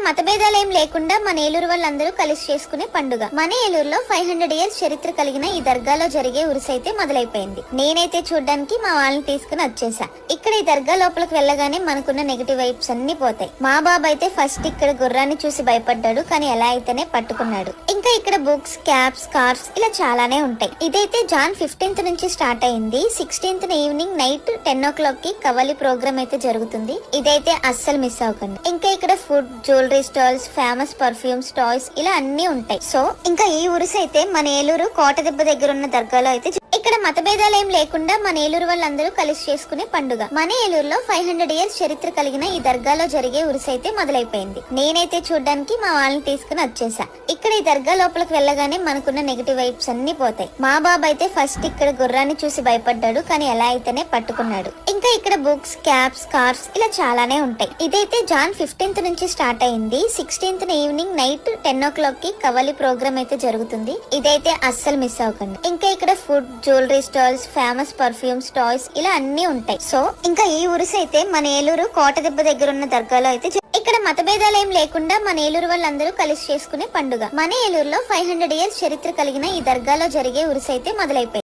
మతభేదాలేం లేకుండా మన ఏలూరు వాళ్ళందరూ కలిసి చేసుకునే పండుగ. మన ఏలూరులో 500 ఇయర్స్ చరిత్ర కలిగిన ఈ దర్గాలో జరిగే ఉరుసైతే మొదలైపోయింది. నేనైతే చూడ్డానికి మా వాళ్ళని తీసుకుని వచ్చేసా. ఇక్కడ ఈ దర్గా లోపలికి వెళ్ళగానే మనకున్న నెగిటివ్ వైబ్స్ అన్ని పోతాయి. మా బాబు అయితే ఫస్ట్ ఇక్కడ గుర్రాన్ని చూసి భయపడ్డాడు, కానీ ఎలా అయితేనే పట్టుకున్నాడు. ఇంకా ఇక్కడ బుక్స్, క్యాప్స్, స్కార్ఫ్స్ ఇలా చాలానే ఉంటాయి. ఇదైతే జాన్ 15th నుంచి స్టార్ట్ అయింది. 16th ఈవినింగ్ నైట్ 10 o'clock కి కవాలి ప్రోగ్రామ్ అయితే జరుగుతుంది. ఇదైతే అస్సలు మిస్ అవ్వకండి. ఇంకా ఇక్కడ food, jewellery stalls, famous perfumes, toys ఇలా అన్ని ఉంటాయి. సో ఇంకా ఈ ఉరుసు అయితే మన ఏలూరు కోటదెబ్బ దగ్గర ఉన్న దర్గాలో అయితే ఇక్కడ మతభేదాలేం లేకుండా మన ఏలూరు వాళ్ళందరూ కలిసి చేసుకునే పండుగ. మన ఏలూరులో 500 ఇయర్స్ చరిత్ర కలిగిన ఈ దర్గాలో జరిగే ఉరుసైతే మొదలైపోయింది. నేనైతే చూడ్డానికి మా వాళ్ళని తీసుకుని వచ్చేసా. ఇక్కడ ఈ దర్గా లోపలికి వెళ్ళగానే మనకున్న నెగిటివ్ వైబ్స్ అన్ని పోతాయి. మా బాబు అయితే ఫస్ట్ ఇక్కడ గుర్రాన్ని చూసి భయపడ్డాడు, కానీ ఎలా అయితేనే పట్టుకున్నాడు. ఇంకా ఇక్కడ బుక్స్, క్యాప్స్, స్కార్ఫ్స్ ఇలా చాలానే ఉంటాయి. ఇదైతే జాన్ 15th నుంచి స్టార్ట్ అయింది. 16th ఈవినింగ్ నైట్ 10 o'clock కి కవాలి ప్రోగ్రామ్ అయితే జరుగుతుంది. ఇదైతే అస్సలు మిస్ అవ్వకండి. ఇంకా ఇక్కడ food, jewellery stalls, famous perfumes, toys ఇలా అన్ని ఉంటాయి. సో ఇంకా ఈ ఉరుసు అయితే మన ఏలూరు కోటదెబ్బ దగ్గర ఉన్న దర్గాలో అయితే ఇక్కడ మతభేదాలేం లేకుండా మన ఏలూరు వాళ్ళందరూ కలిసి చేసుకునే పండుగ. మన ఏలూరులో 500 ఇయర్స్ చరిత్ర కలిగిన ఈ దర్గాలో జరిగే ఉరుసైతే మొదలైపోయింది.